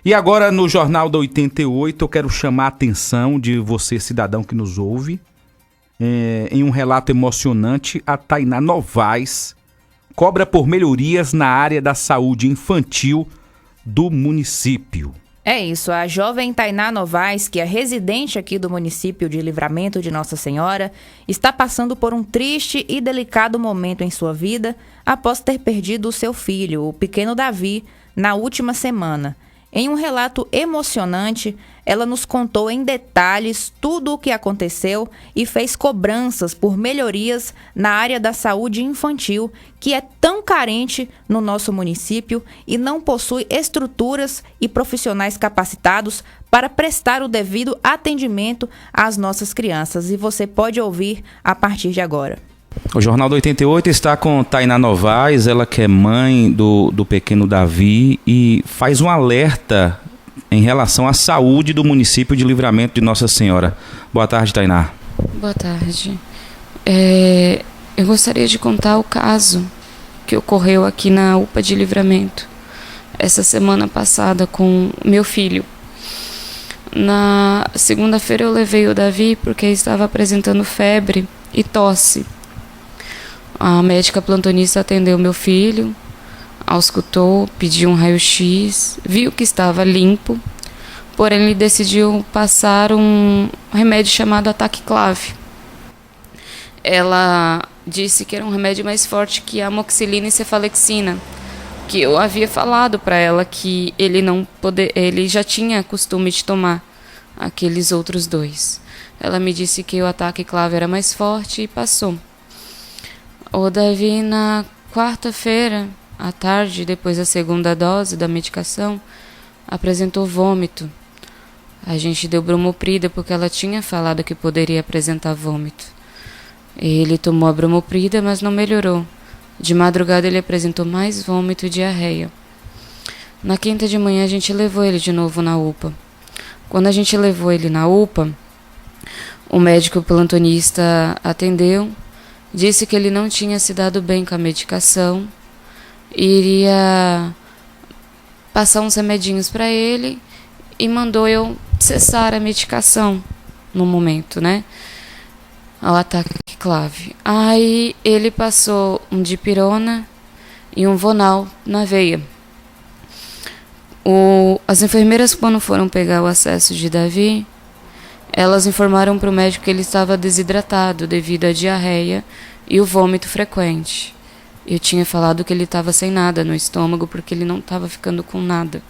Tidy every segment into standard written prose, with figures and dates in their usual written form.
E agora no Jornal da 88 eu quero chamar a atenção de você, cidadão que nos ouve. Em um relato emocionante, a Tainá Novaes cobra por melhorias na área da saúde infantil do município. É isso, a jovem Tainá Novaes, que é residente aqui do município de Livramento de Nossa Senhora, está passando por um triste e delicado momento em sua vida após ter perdido o seu filho, o pequeno Davi, na última semana. Em um relato emocionante, ela nos contou em detalhes tudo o que aconteceu e fez cobranças por melhorias na área da saúde infantil, que é tão carente no nosso município e não possui estruturas e profissionais capacitados para prestar o devido atendimento às nossas crianças. E você pode ouvir a partir de agora. O Jornal do 88 está com Tainá Novaes, ela que é mãe do pequeno Davi e faz um alerta em relação à saúde do município de Livramento de Nossa Senhora. Boa tarde, Tainá. Boa tarde. Eu gostaria de contar o caso que ocorreu aqui na UPA de Livramento essa semana passada com meu filho. Na segunda-feira eu levei o Davi porque estava apresentando febre e tosse. A médica plantonista atendeu meu filho, auscultou, pediu um raio-x, viu que estava limpo, porém ele decidiu passar um remédio chamado Ataciclave. Ela disse que era um remédio mais forte que a amoxicilina e cefalexina, que eu havia falado para ela que ele já tinha costume de tomar aqueles outros dois. Ela me disse que o Ataciclave era mais forte e passou. O Davi, na quarta-feira, à tarde, depois da segunda dose da medicação, apresentou vômito. A gente deu bromoprida porque ela tinha falado que poderia apresentar vômito. Ele tomou a bromoprida, mas não melhorou. De madrugada ele apresentou mais vômito e diarreia. Na quinta de manhã a gente levou ele de novo na UPA. Quando a gente levou ele na UPA, o médico plantonista atendeu, disse que ele não tinha se dado bem com a medicação, iria passar uns remedinhos para ele e mandou eu cessar a medicação no momento, né? Ao Ataciclave. Aí ele passou um dipirona e um Vonal na veia. As enfermeiras, quando foram pegar o acesso de Davi, elas informaram para o médico que ele estava desidratado devido à diarreia e o vômito frequente. Eu tinha falado que ele estava sem nada no estômago porque ele não estava ficando com nada.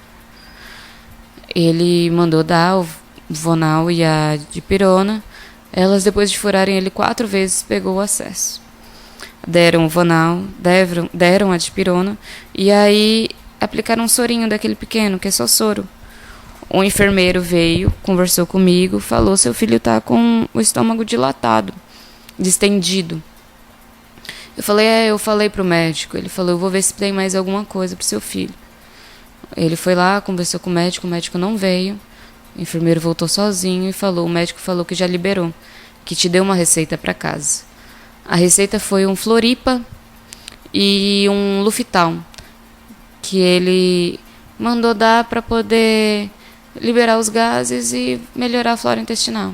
Ele mandou dar o Vonal e a dipirona. Elas, depois de furarem ele 4 vezes, pegou o acesso. Deram o Vonal, deram a dipirona e aí aplicaram um sorinho daquele pequeno, que é só soro. O enfermeiro veio, conversou comigo, falou: seu filho está com o estômago dilatado, distendido. Eu falei pro médico. Ele falou: eu vou ver se tem mais alguma coisa pro seu filho. Ele foi lá, conversou com o médico não veio. O enfermeiro voltou sozinho e o médico falou que já liberou, que te deu uma receita para casa. A receita foi um Floripa e um Lufital, que ele mandou dar para poder liberar os gases e melhorar a flora intestinal.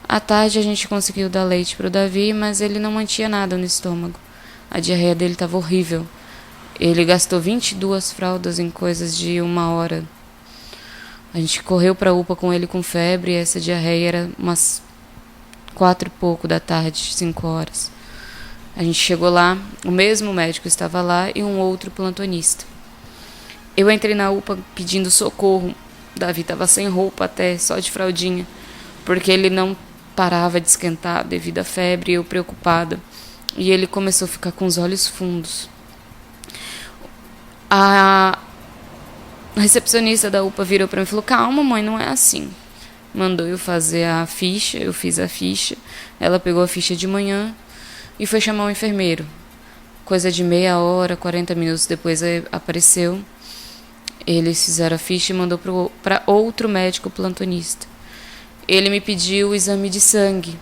À tarde a gente conseguiu dar leite para o Davi, mas ele não mantinha nada no estômago. A diarreia dele estava horrível. Ele gastou 22 fraldas em coisas de 1 hora. A gente correu para a UPA com ele com febre e essa diarreia era umas 4 e pouco da tarde, 5 horas. A gente chegou lá, o mesmo médico estava lá e um outro plantonista. Eu entrei na UPA pedindo socorro. Davi estava sem roupa até, só de fraldinha, porque ele não parava de esquentar devido à febre, eu preocupada. E ele começou a ficar com os olhos fundos. A recepcionista da UPA virou para mim e falou: calma, mãe, não é assim. Mandou eu fazer a ficha, eu fiz a ficha. Ela pegou a ficha de manhã e foi chamar o enfermeiro. Coisa de meia hora, 40 minutos depois apareceu. Eles fizeram a ficha e mandou para outro médico plantonista. Ele me pediu o exame de sangue,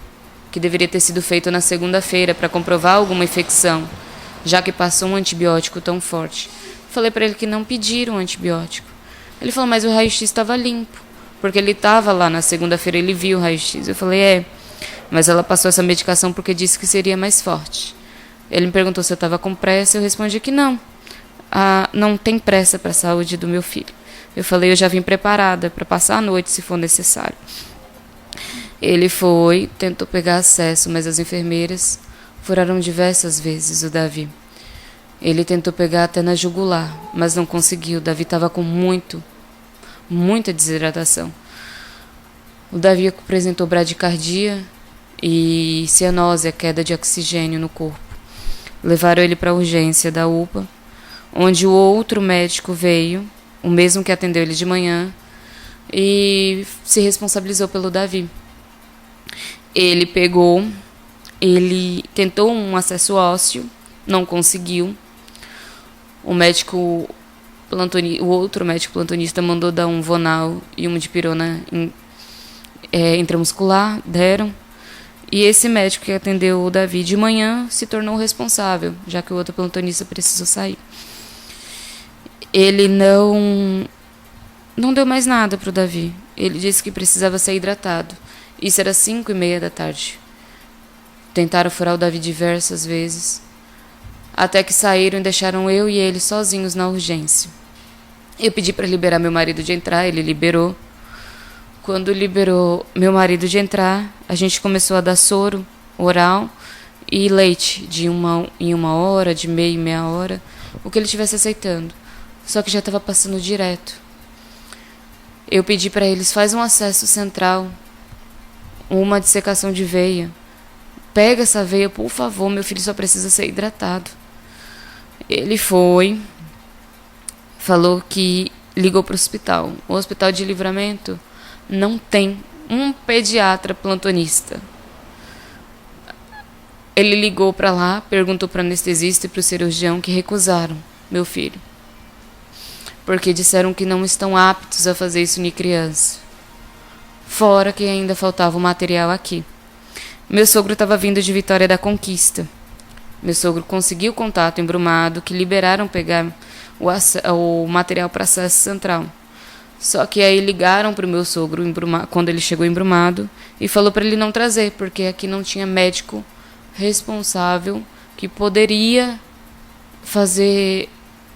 que deveria ter sido feito na segunda-feira para comprovar alguma infecção, já que passou um antibiótico tão forte. Falei para ele que não pediram antibiótico, Ele falou, mas o raio-x estava limpo. Porque ele estava lá na segunda-feira, ele viu o raio-x. Eu falei, mas ela passou essa medicação porque disse que seria mais forte. Ele me perguntou se eu estava com pressa, eu respondi que não. Não tem pressa para a saúde do meu filho. Eu falei, eu já vim preparada para passar a noite se for necessário. Ele foi, tentou pegar acesso, mas as enfermeiras furaram diversas vezes o Davi. Ele tentou pegar até na jugular, mas não conseguiu. O Davi estava com muita desidratação. O Davi apresentou bradicardia e cianose, queda de oxigênio no corpo. Levaram ele para a urgência da UPA, onde o outro médico veio, o mesmo que atendeu ele de manhã, e se responsabilizou pelo Davi. Ele tentou um acesso ósseo, não conseguiu. O outro médico plantonista mandou dar um Vonal e uma dipirona intramuscular, deram. E esse médico que atendeu o Davi de manhã se tornou responsável, já que o outro plantonista precisou sair. Ele não deu mais nada para o Davi. Ele disse que precisava ser hidratado. Isso era 5:30 da tarde. Tentaram furar o Davi diversas vezes, até que saíram e deixaram eu e ele sozinhos na urgência. Eu pedi para liberar meu marido de entrar, ele liberou. Quando liberou meu marido de entrar, a gente começou a dar soro oral e leite em 1 hora, de meia em meia hora, o que ele estivesse aceitando. Só que já estava passando direto. Eu pedi para eles, faz um acesso central, uma dissecação de veia. Pega essa veia, por favor, meu filho só precisa ser hidratado. Ele foi, falou que ligou para o hospital. O Hospital de Livramento não tem um pediatra plantonista. Ele ligou para lá, perguntou para o anestesista e para o cirurgião, que recusaram meu filho, porque disseram que não estão aptos a fazer isso em criança. Fora que ainda faltava o material aqui. Meu sogro estava vindo de Vitória da Conquista. Meu sogro conseguiu contato em Brumado, que liberaram pegar o material para acesso central. Só que aí ligaram para o meu sogro quando ele chegou em Brumado e falou para ele não trazer, porque aqui não tinha médico responsável que poderia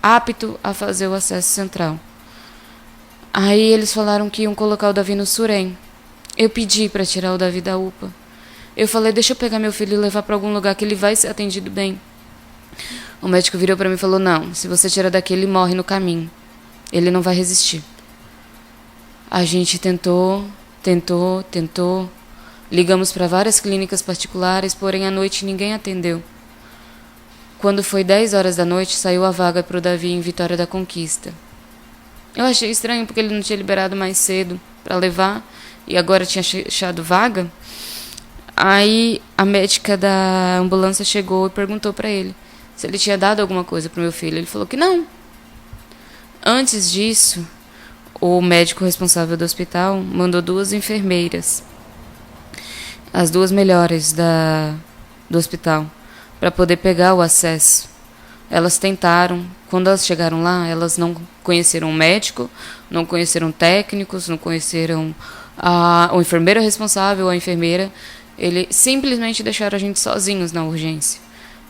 apto a fazer o acesso central. Aí eles falaram que iam colocar o Davi no Surem. Eu pedi para tirar o Davi da UPA. Eu falei, deixa eu pegar meu filho e levar para algum lugar que ele vai ser atendido bem. O médico virou para mim e falou, não, se você tirar daqui ele morre no caminho. Ele não vai resistir. A gente tentou. Ligamos para várias clínicas particulares, porém à noite ninguém atendeu. Quando foi 10 horas da noite, saiu a vaga para o Davi em Vitória da Conquista. Eu achei estranho porque ele não tinha liberado mais cedo para levar e agora tinha achado vaga. Aí a médica da ambulância chegou e perguntou para ele se ele tinha dado alguma coisa para o meu filho. Ele falou que não. Antes disso, o médico responsável do hospital mandou 2 enfermeiras, as 2 melhores do hospital, para poder pegar o acesso. Elas tentaram, quando elas chegaram lá, elas não conheceram o médico, não conheceram técnicos, não conheceram o enfermeiro responsável, a enfermeira. Eles simplesmente deixaram a gente sozinhos na urgência.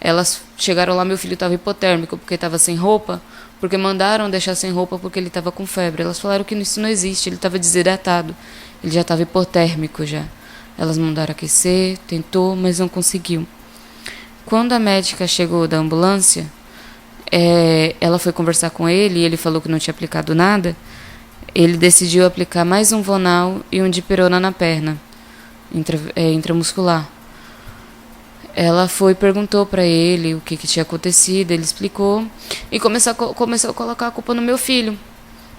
Elas chegaram lá, meu filho estava hipotérmico porque estava sem roupa, porque mandaram deixar sem roupa porque ele estava com febre. Elas falaram que isso não existe, ele estava desidratado, ele já estava hipotérmico já. Elas mandaram aquecer, tentou, mas não conseguiu. Quando a médica chegou da ambulância, ela foi conversar com ele e ele falou que não tinha aplicado nada. Ele decidiu aplicar mais um Vonal e um dipirona na perna intramuscular. Ela foi e perguntou para ele o que tinha acontecido, ele explicou e começou a colocar a culpa no meu filho,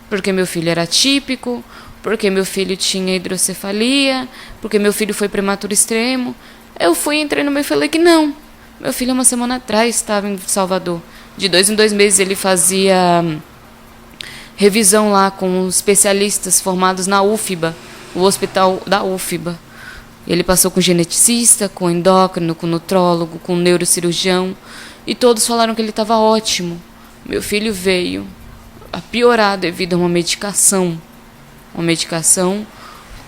porque meu filho era atípico, porque meu filho tinha hidrocefalia, porque meu filho foi prematuro extremo. Eu entrei no meio e falei que não. Meu filho, 1 semana atrás, estava em Salvador. De 2 em 2 meses ele fazia revisão lá com especialistas formados na UFBA, o hospital da UFBA. Ele passou com geneticista, com endócrino, com nutrólogo, com neurocirurgião, e todos falaram que ele estava ótimo. Meu filho veio a piorar devido a uma medicação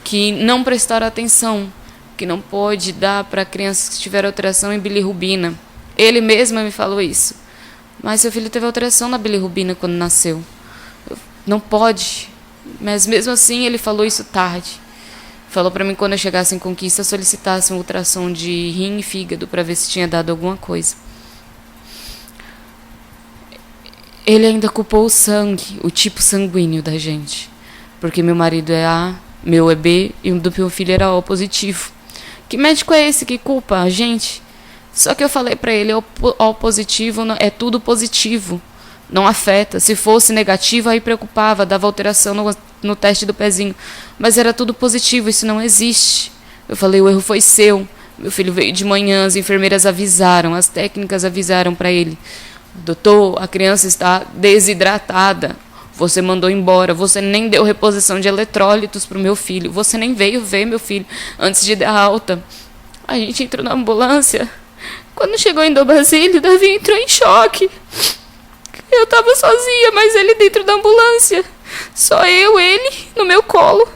que não prestaram atenção, que não pode dar para crianças que tiveram alteração em bilirrubina. Ele mesmo me falou isso. Mas seu filho teve alteração na bilirrubina quando nasceu. Não pode. Mas mesmo assim ele falou isso tarde. Falou para mim quando eu chegasse em Conquista solicitasse um ultrassom de rim e fígado para ver se tinha dado alguma coisa. Ele ainda culpou o sangue, o tipo sanguíneo da gente. Porque meu marido é A, meu é B e o do meu filho era O positivo. Que médico é esse que culpa a gente? Só que eu falei pra ele, O positivo é tudo positivo, não afeta. Se fosse negativo, aí preocupava, dava alteração no teste do pezinho. Mas era tudo positivo, isso não existe. Eu falei, o erro foi seu. Meu filho veio de manhã, as enfermeiras avisaram, as técnicas avisaram pra ele. Doutor, a criança está desidratada. Você mandou embora, você nem deu reposição de eletrólitos pro meu filho. Você nem veio ver meu filho antes de dar alta. A gente entrou na ambulância. Quando chegou em Dom Basílio, Davi entrou em choque. Eu tava sozinha, mas ele dentro da ambulância. Só eu, ele, no meu colo.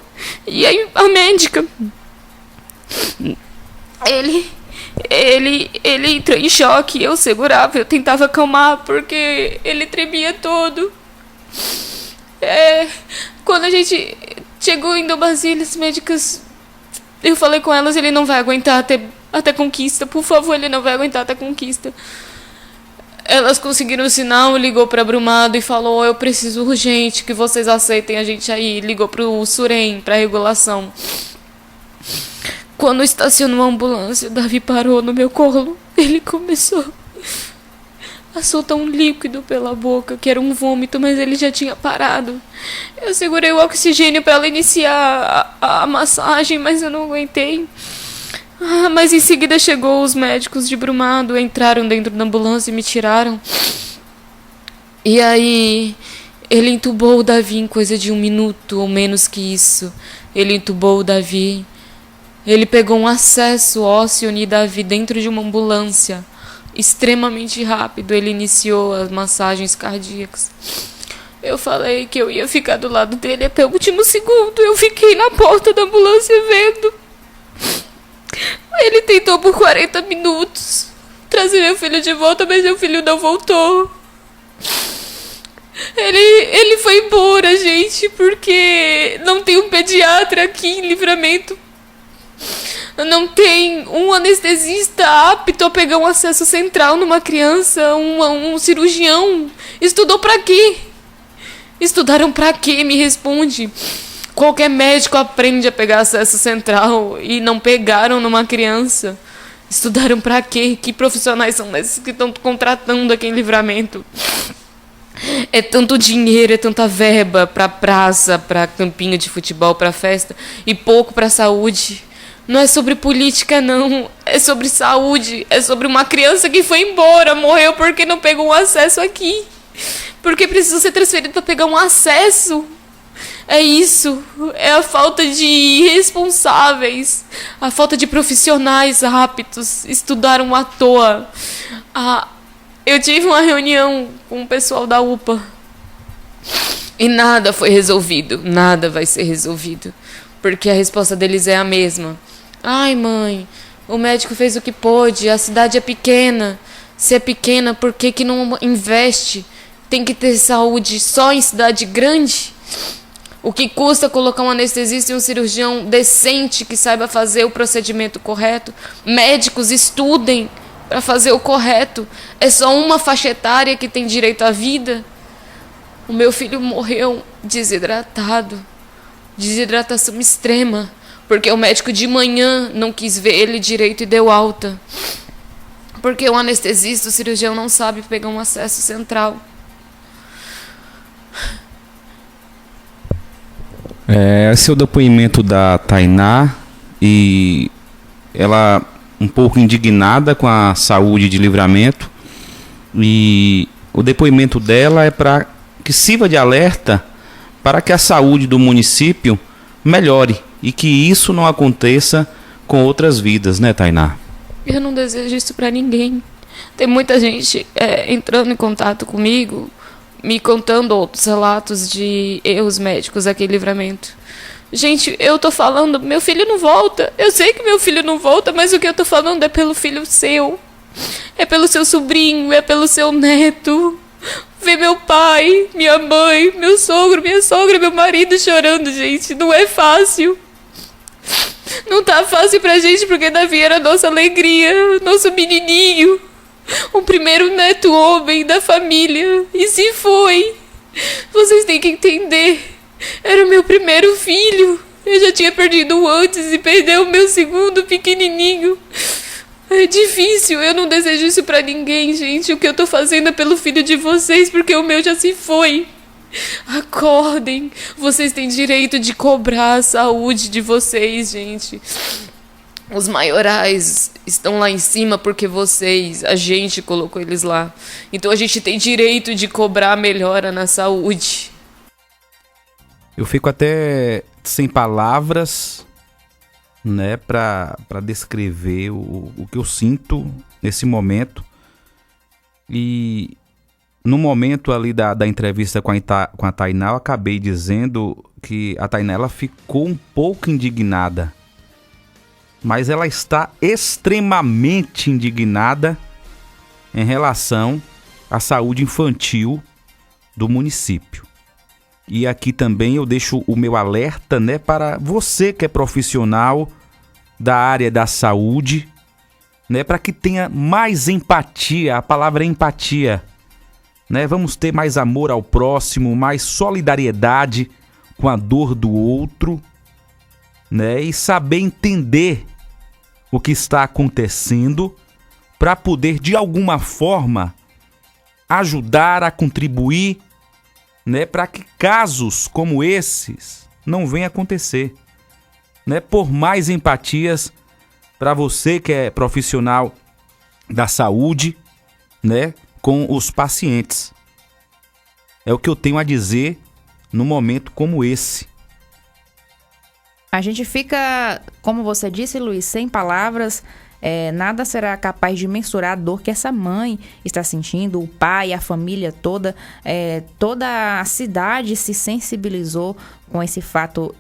E aí a médica. Ele entrou em choque. Eu segurava, eu tentava acalmar, porque ele tremia todo. Quando a gente chegou em Dom Basílio, as médicas... Eu falei com elas, ele não vai aguentar até Conquista. Por favor, ele não vai aguentar até Conquista. Elas conseguiram o sinal, ligou para Brumado e falou, eu preciso urgente que vocês aceitem a gente aí. Ligou pro Surem, pra regulação. Quando estacionou a ambulância, o Davi parou no meu colo. Ele começou a soltar um líquido pela boca, que era um vômito, mas ele já tinha parado. Eu segurei o oxigênio para ela iniciar a massagem, mas eu não aguentei. Mas em seguida chegou os médicos de Brumado, entraram dentro da ambulância e me tiraram. E aí ele entubou o Davi em coisa de 1 minuto, ou menos que isso. Ele entubou o Davi. Ele pegou um acesso ósseo em Davi dentro de uma ambulância. Extremamente rápido, ele iniciou as massagens cardíacas. Eu falei que eu ia ficar do lado dele até o último segundo. Eu fiquei na porta da ambulância vendo. Ele tentou por 40 minutos trazer meu filho de volta, mas meu filho não voltou. Ele foi embora, gente, porque não tem um pediatra aqui em Livramento. Não tem um anestesista apto a pegar um acesso central numa criança, um cirurgião. Estudou pra quê? Estudaram pra quê? Me responde. Qualquer médico aprende a pegar acesso central e não pegaram numa criança. Estudaram pra quê? Que profissionais são esses que estão contratando aqui em Livramento? É tanto dinheiro, é tanta verba pra praça, pra campinho de futebol, pra festa e pouco pra saúde. Não é sobre política, não. É sobre saúde. É sobre uma criança que foi embora, morreu porque não pegou um acesso aqui. Porque precisou ser transferido para pegar um acesso. É isso. É a falta de responsáveis. A falta de profissionais aptos. Estudaram à toa. Eu tive uma reunião com o pessoal da UPA. E nada foi resolvido. Nada vai ser resolvido. Porque a resposta deles é a mesma. Ai, mãe, o médico fez o que pôde, a cidade é pequena. Se é pequena, por que não investe? Tem que ter saúde só em cidade grande? O que custa colocar um anestesista e um cirurgião decente que saiba fazer o procedimento correto? Médicos estudem para fazer o correto. É só uma faixa etária que tem direito à vida? O meu filho morreu desidratado. Desidratação extrema, porque o médico de manhã não quis ver ele direito e deu alta. Porque o anestesista, o cirurgião não sabe pegar um acesso central. Esse é o depoimento da Tainá, e ela um pouco indignada com a saúde de Livramento, e o depoimento dela é para que sirva de alerta para que a saúde do município melhore e que isso não aconteça com outras vidas, né, Tainá? Eu não desejo isso para ninguém. Tem muita gente entrando em contato comigo, me contando outros relatos de erros médicos aqui em Livramento. Gente, eu tô falando, meu filho não volta. Eu sei que meu filho não volta, mas o que eu tô falando é pelo filho seu. É pelo seu sobrinho, é pelo seu neto. Ver meu pai, minha mãe, meu sogro, minha sogra, meu marido chorando, gente. Não é fácil. Não tá fácil pra gente, porque Davi era a nossa alegria, nosso menininho. O primeiro neto homem da família. E se foi. Vocês têm que entender. Era o meu primeiro filho. Eu já tinha perdido um antes e perdeu o meu segundo pequenininho. É difícil, eu não desejo isso pra ninguém, gente. O que eu tô fazendo é pelo filho de vocês, porque o meu já se foi. Acordem. Vocês têm direito de cobrar a saúde de vocês, gente. Os maiorais estão lá em cima porque a gente colocou eles lá. Então a gente tem direito de cobrar a melhora na saúde. Eu fico até sem palavras, né, para descrever o que eu sinto nesse momento. E no momento ali da entrevista com a Tainá, eu acabei dizendo que a Tainá ela ficou um pouco indignada, mas ela está extremamente indignada em relação à saúde infantil do município. E aqui também eu deixo o meu alerta, né, para você que é profissional da área da saúde, né, para que tenha mais empatia. A palavra é empatia, né? Vamos ter mais amor ao próximo, mais solidariedade com a dor do outro, né, e saber entender o que está acontecendo para poder de alguma forma ajudar a contribuir, né, para que casos como esses não venham a acontecer, né? Por mais empatias para você que é profissional da saúde, né, com os pacientes. É o que eu tenho a dizer num momento como esse. A gente fica, como você disse, Luiz, sem palavras. Nada será capaz de mensurar a dor que essa mãe está sentindo, o pai, a família toda. Toda a cidade se sensibilizou com esse fato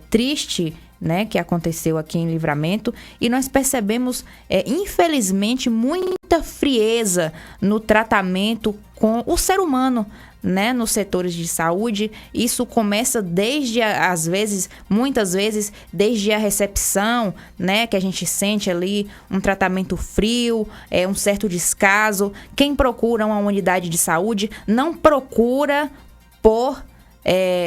triste, né, que aconteceu aqui em Livramento, e nós percebemos, infelizmente, muita frieza no tratamento com o ser humano, né, nos setores de saúde. Isso começa desde, muitas vezes, desde a recepção, né, que a gente sente ali um tratamento frio, um certo descaso. Quem procura uma unidade de saúde não procura por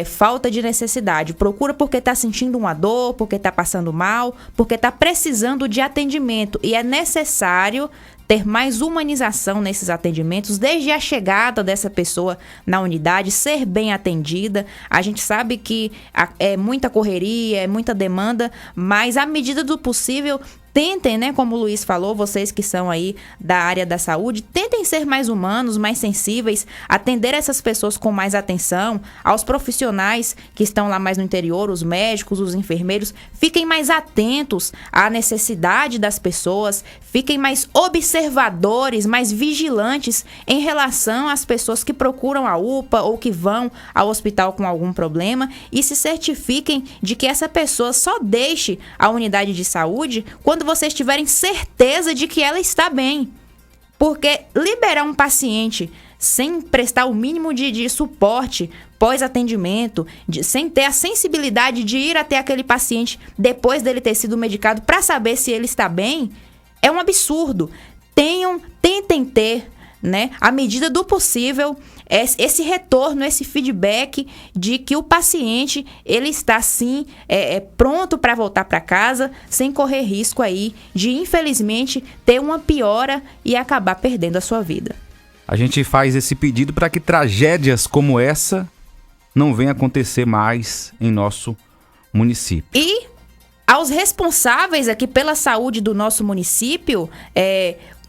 falta de necessidade, procura porque está sentindo uma dor, porque está passando mal, porque está precisando de atendimento, e é necessário ter mais humanização nesses atendimentos, desde a chegada dessa pessoa na unidade, ser bem atendida. A gente sabe que é muita correria, é muita demanda, mas à medida do possível, tentem, né, como o Luiz falou, vocês que são aí da área da saúde, tentem ser mais humanos, mais sensíveis, atender essas pessoas com mais atenção, aos profissionais que estão lá mais no interior, os médicos, os enfermeiros, fiquem mais atentos à necessidade das pessoas, fiquem mais observadores, mais vigilantes em relação às pessoas que procuram a UPA ou que vão ao hospital com algum problema, e se certifiquem de que essa pessoa só deixe a unidade de saúde quando vocês tiverem certeza de que ela está bem. Porque liberar um paciente sem prestar o mínimo de suporte pós-atendimento, sem ter a sensibilidade de ir até aquele paciente depois dele ter sido medicado para saber se ele está bem, é um absurdo. Tentem ter, né, à medida do possível, esse retorno, esse feedback de que o paciente ele está sim pronto para voltar para casa, sem correr risco aí de, infelizmente, ter uma piora e acabar perdendo a sua vida. A gente faz esse pedido para que tragédias como essa não venham acontecer mais em nosso município. E aos responsáveis aqui pela saúde do nosso município,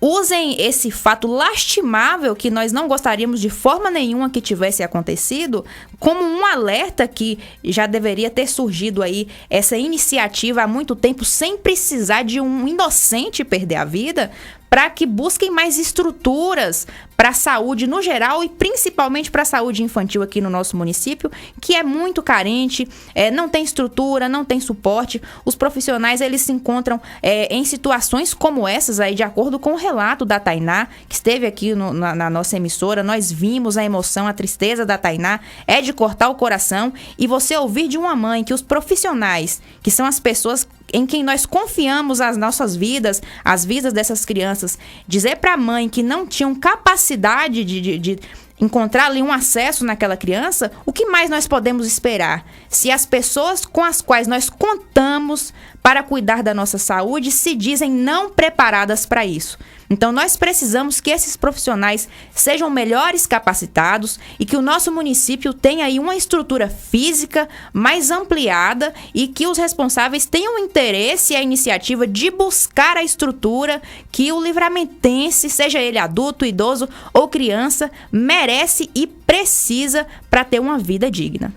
usem esse fato lastimável, que nós não gostaríamos de forma nenhuma que tivesse acontecido, como um alerta que já deveria ter surgido aí, essa iniciativa há muito tempo, sem precisar de um inocente perder a vida, para que busquem mais estruturas para a saúde no geral e principalmente para a saúde infantil aqui no nosso município, que é muito carente, não tem estrutura, não tem suporte. Os profissionais, eles se encontram em situações como essas aí, de acordo com o relato da Tainá, que esteve aqui na nossa emissora. Nós vimos a emoção, a tristeza da Tainá, é de cortar o coração. E você ouvir de uma mãe que os profissionais, que são as pessoas em quem nós confiamos as nossas vidas, as vidas dessas crianças, dizer para a mãe que não tinham capacidade de encontrar ali um acesso naquela criança, o que mais nós podemos esperar? Se as pessoas com as quais nós contamos para cuidar da nossa saúde se dizem não preparadas para isso. Então, nós precisamos que esses profissionais sejam melhores capacitados e que o nosso município tenha aí uma estrutura física mais ampliada e que os responsáveis tenham interesse e a iniciativa de buscar a estrutura que o livramentense, seja ele adulto, idoso ou criança, merece e precisa para ter uma vida digna.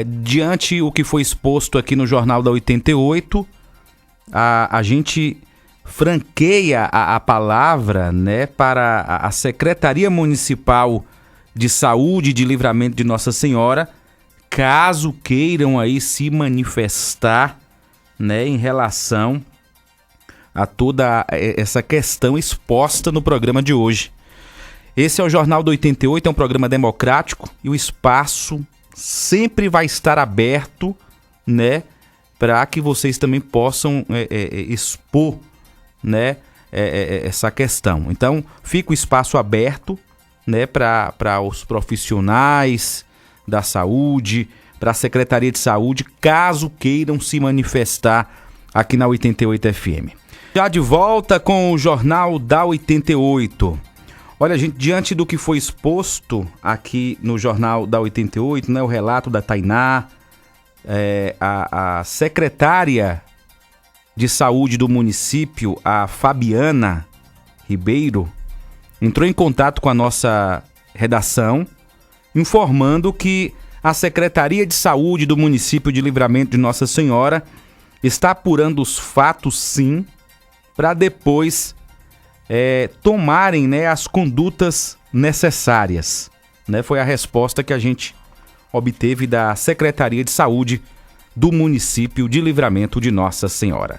Diante o que foi exposto aqui no Jornal da 88, a gente franqueia a palavra, né, para a Secretaria Municipal de Saúde de Livramento de Nossa Senhora, caso queiram aí se manifestar, né, em relação a toda essa questão exposta no programa de hoje. Esse é o Jornal do 88, é um programa democrático e o espaço sempre vai estar aberto, né, para que vocês também possam expor, né, essa questão. Então, fica o espaço aberto, né, para os profissionais da saúde, para a Secretaria de Saúde, caso queiram se manifestar aqui na 88 FM. Já de volta com o Jornal da 88. Olha, gente, diante do que foi exposto aqui no Jornal da 88, né, o relato da Tainá, a secretária de saúde do município, a Fabiana Ribeiro, entrou em contato com a nossa redação, informando que a Secretaria de Saúde do município de Livramento de Nossa Senhora está apurando os fatos, sim, para depois tomarem, né, as condutas necessárias. Né? Foi a resposta que a gente obteve da Secretaria de Saúde do município de Livramento de Nossa Senhora.